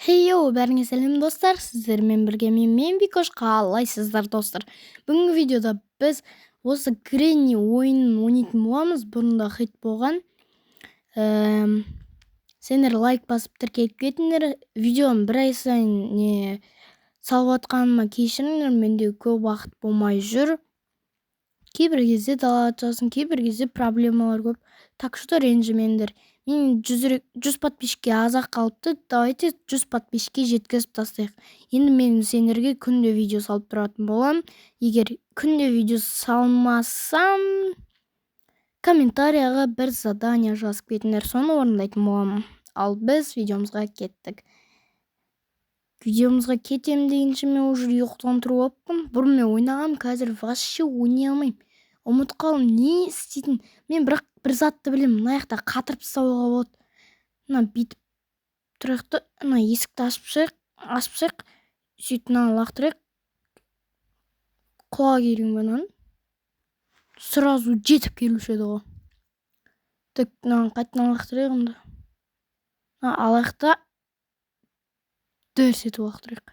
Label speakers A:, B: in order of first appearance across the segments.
A: Хейо, бәріңе сәлем достар, сіздермен бірге мен Викош, қалайсыздар достар. Бүгінгі видеода біз осы Гренни ойынын ойнайтын боламыз. Бұрында хит болған. Сендер лайк басып тіркеліп кетіңдер. Видеоны бір ай сайын салып жатқаныма кешіріңдер, менде көп уақыт болмай жүр. Кейбір кезде далада жатасың, кейбір кезде проблемалар көп. Так что ренжімеңдер. Мен 100 подписчикке азақ қалыпты. Давайте 100 подписчикке жеткізіп тастайық. Енді мен сендерге күнде видео салып тұратын болам. Егер күнде видео салмасам, комментарияға бір задание жазып кетіңдер, соны орындайтын болам. Ал біз видеомызға кеттік. Видеомызға кетем дегенше мен уже ұйықтан тұрып алыппын. Бұрын мен ойнағам, қазір вообще ойнай алмаймын. Ұмытып қалдым, не істейтін. Мен бірақ бір затты білемін, мына жақта қатырып тастауға болады. Мына бүйтіп тұрайық та, мына есікті ашып тастайық, сөйтіп мынаны лақтырайық. Құлақ керек мынаны. Сразу жетіп келуші еді ғой. Так, мынаны қайтадан лақтырайық онда. Мына алайық та дөрс етіп лақтырайық.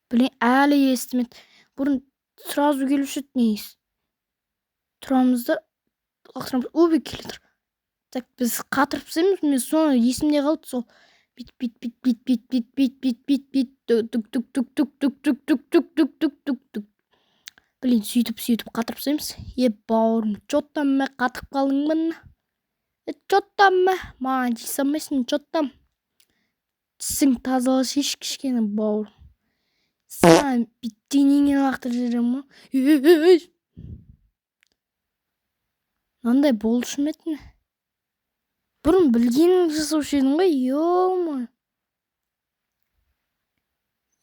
A: Блин, әлі естімеді. Бұрын сразу келуші еді, нейіз. Тұрамыз да лақтырамыз. Обе келе тұр. Так, біз қатырып тастаймыз, мен соны есімде қалды сол. Бит. Блин, сөйтіп қатырып тастаймыз. Бауырым, чё там мә қатырып қалдың ба? Чё там мә? Маған жей салмайсың, чё там? Тісің тазалашы кішкене бауырым. Саған биттенеңе лақтырып жіберем ма? Мынандай болушы ма еді? Бұрын білгенің жасаушы едің ғой, ё-мо.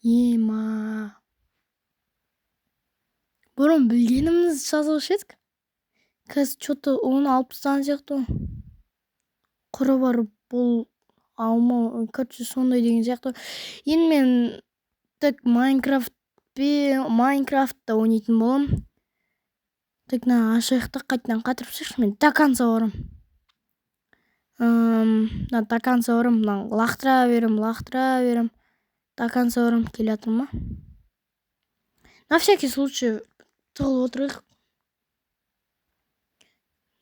A: Ема. Бұрын білгеніміз жасаушы едік. Қазір что-то оны алып тастаған сияқты. Құры бар, бұл алма, короче, сондай деген сияқты. Енді мен так Майнкрафтта ойнайтын болам. Так, мына ашайық та қайтадан қатырып тастайықшы, мен до конца барам. До конца барам, мына лақтыра берем. До конца барам, келе жатыр ма? На всякий случай тығылып отырайық.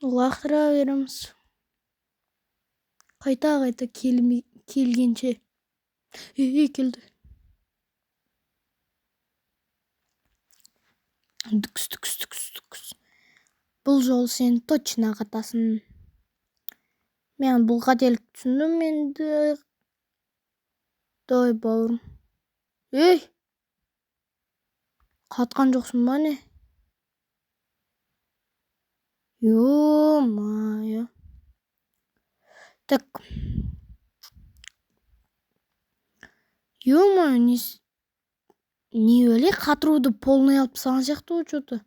A: Лақтыра береміз. Қайта келгенше. Келді. Дүкс. Бұл жол сен точно қатасың. Мен бұл қателік түсіндім енді. Давай, бауырым. Қатқан жоқсың ба не? Ё-моё. Так. Ё-моё, не өле қатыруды полный алып тастаған сияқты ғой что-то.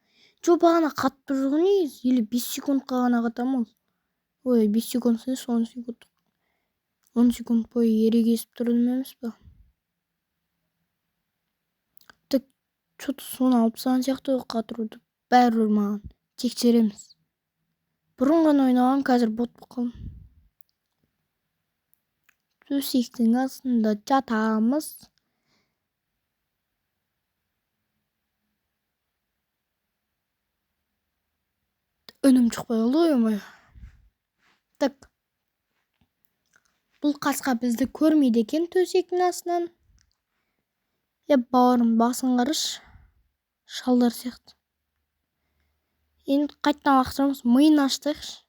A: Жо бағана қатып тұр ғой негіз? Или 5 секундқа ғана қатамыз? Ой, 5 секунд емес, 10 секунд. 10 секунд бойы ерегесіп тұрдым емес па? Так, что-то соны алып тастаған сияқты ғой қатыруды. Бәрібір маған тексереміз. Бұрын ғана ойнаған, қазір бот болып қалдым. Төсектің астында жатамыз. Үнім шықпай қалды ғой, ой. Так. Бұл қасқа бізді көрмейді екен төсектің астынан. Бауырым, басын қарашы. Шалдар сияқты. Енді қайтадан лақтырамыз, миын аштайықшы.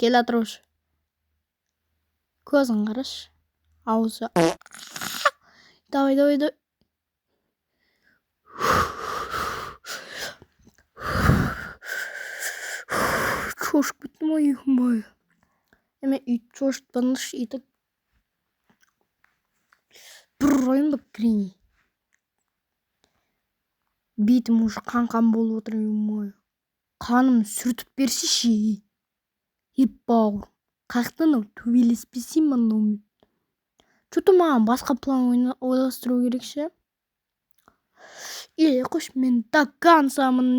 A: Келе жатыршы. Көзін қарашы. Аузы. Давай. Шошып кеттім ғой, ой. Мен үйтіп шошытпаныш етіп. Бір райым бап Гренни. Бетім уже қан болып отыр, ой. Қаным сүртіп берсеші. Бауыр. Қақтан төбелеспесейм мынаумен. Что-то маған басқа план ойластыру керекші. Қош, мен до концамын.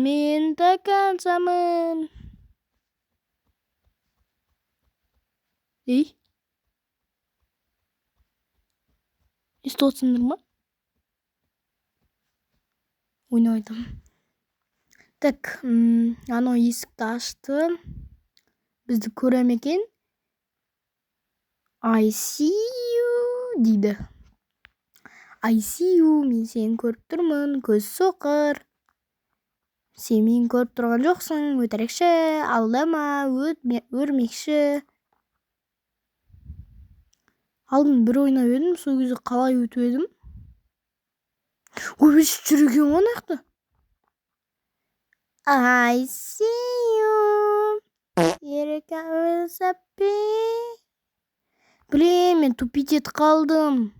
A: естіп отырсыңдар ма? Ойнап айтамын. Так, анау есікті ашты. Бізді көре ме екен? I see you дейді. I see you, мен сені көріп тұрмын, көз соқыр. Сен мені көріп тұрған жоқсың, өтірікші, алдама, өрмекші. Алдын бір ойнап едім, сол кезде қалай өтіп едім? Ой, жүрген ғой нақты. I see you. Here comes a bee. Блин, мен тупить етіп қалдым.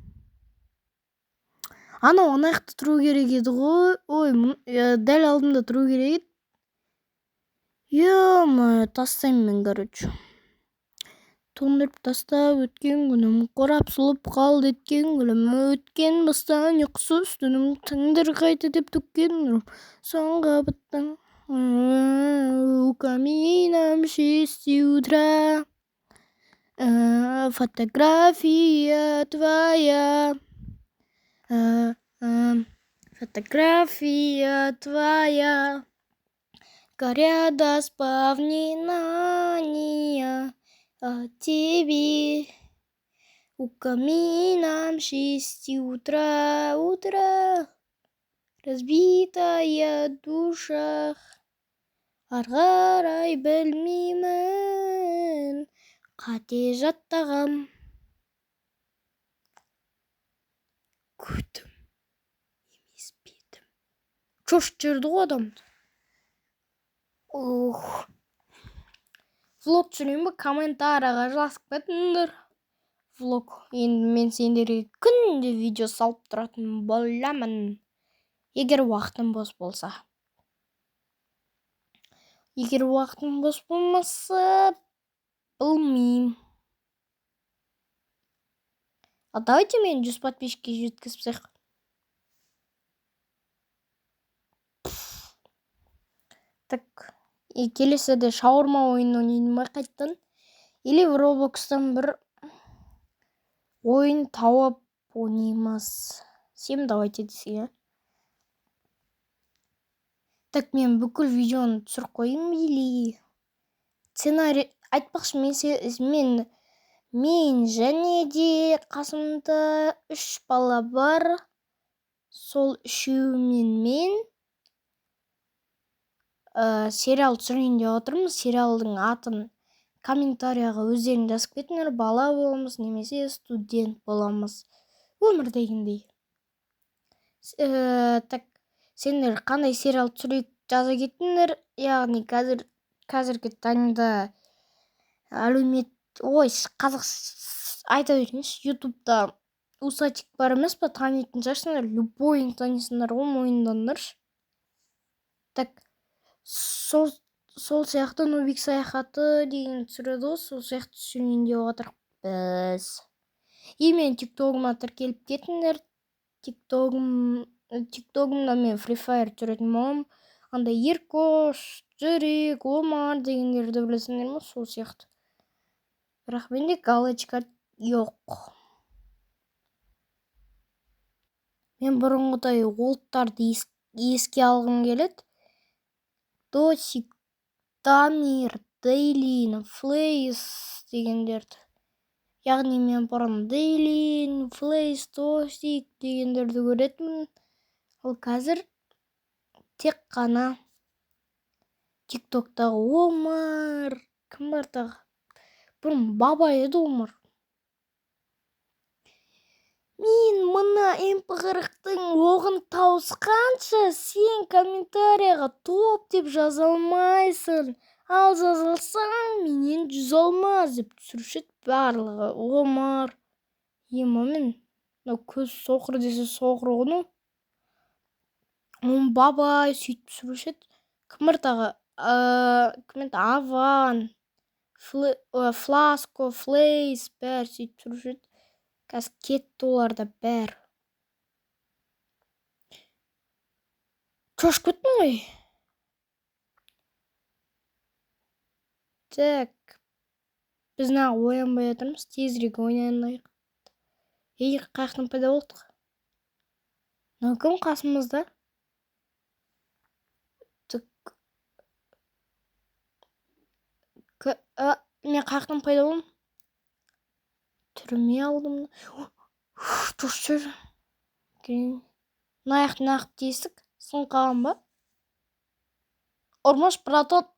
A: Анау аяқты тұру керек еді ғой. Ой, дәл алдымда тұру керек еді. Ё-моё, тастаймын мен, короче. Тоңдырып тастап өткен күнім қорап сұлып қалды еткен күнім. Өткен бастан ұйқысыз түнім тыңдыр қайта деп төккен нұрым. Соңғы біттің у камина в 6 утра. Фотография твоя. Фотография твоя. Горят воспоминания о тебе. У камина в 6 утра. Разбитая душа. Арғарай білмеймін. Қате жаттағам. Көтім емес бетім. Шошып жүрді ғой адамды. Влог түсірейін бе? Комментарияға жазып кетіңдер. Влог. Енді мен сендерге күнде видео салып тұратын боламын. Егер уақытым бос болса. Егер уақытым бос болмаса, білмеймін. Давайте мен 100 подписчикке жеткізсек. Так, келесіде шаурма ойын ойнайын ба қайттан? Или Roblox'тан бір ойын тауып ойнаймыз. Сен давайте десең. Так, мен бүкіл видеоны түсіріп қойым или сценарий айтпақшы, мен және де қасымда 3 бала бар. Сол үшеуімен мен сериал түсірейін деп отырмыз. Сериалдың атын комментарияға өздерің жазып кетіңдер. Бала боламыз немесе студент боламыз. Өмірдегіндей. Так, сендер қандай сериал түсірейік жаза кетіңдер. Яғни қазіргі таңда қазақ айта беріңізші, ютубта усатик бар емес па, танитын шығарсыңдар, любойын танисыңдар ғой, мойындандаршы. Так, сол сияқты Нубик саяхаты деген түсіреді ғой, сол сияқты түсірейін деп отырмыз біз. Мен тиктогыма тіркеліп кетіңдер. Тиктогымда мен Free Fire түсіретін боламын. Андай Еркош, Жүрек, Омар дегендерді білесіңдер ме, сол сияқты. Бірақ менде галочка жоқ. Мен бұрынғыдай олдтарды еске алғым келеді. Досик, Дамир, Дейлин, Флейс дегендерді. Яғни мен бұрын Дейлин, Флейс, Досик дегендерді көретінмін. Ал қазір тек қана тиктоктағы Омар, кім бар тағы? Бұрын баба еді Омар. Мен мына MP40-тың оғын тауысқанша сен комментарияға топ деп жаза алмайсың. Ал жазылсаң, менен 100 алмаз деп түсіруші барлығы. Омар. Мен көз соқыр десе соқыр ғыны. Он бабай сөйтіп түсіруші. Кім бар тағы? Аван, Фласко, Флейс, бәр сөйтіп түсіруші. Қазір кетті оларда бәр. Шошып кеттің ғой. Так, біз оянбай жатырмыз, тезірек ойнайық. Ей, қаяқтан пайда болдық? Мынау кім қасымызда? Мен қаяқтан пайда болдым? Түрме алдым. Дұрыс жүр. Мына аяқтың тесік сын қалған ба? Ормаш, братан.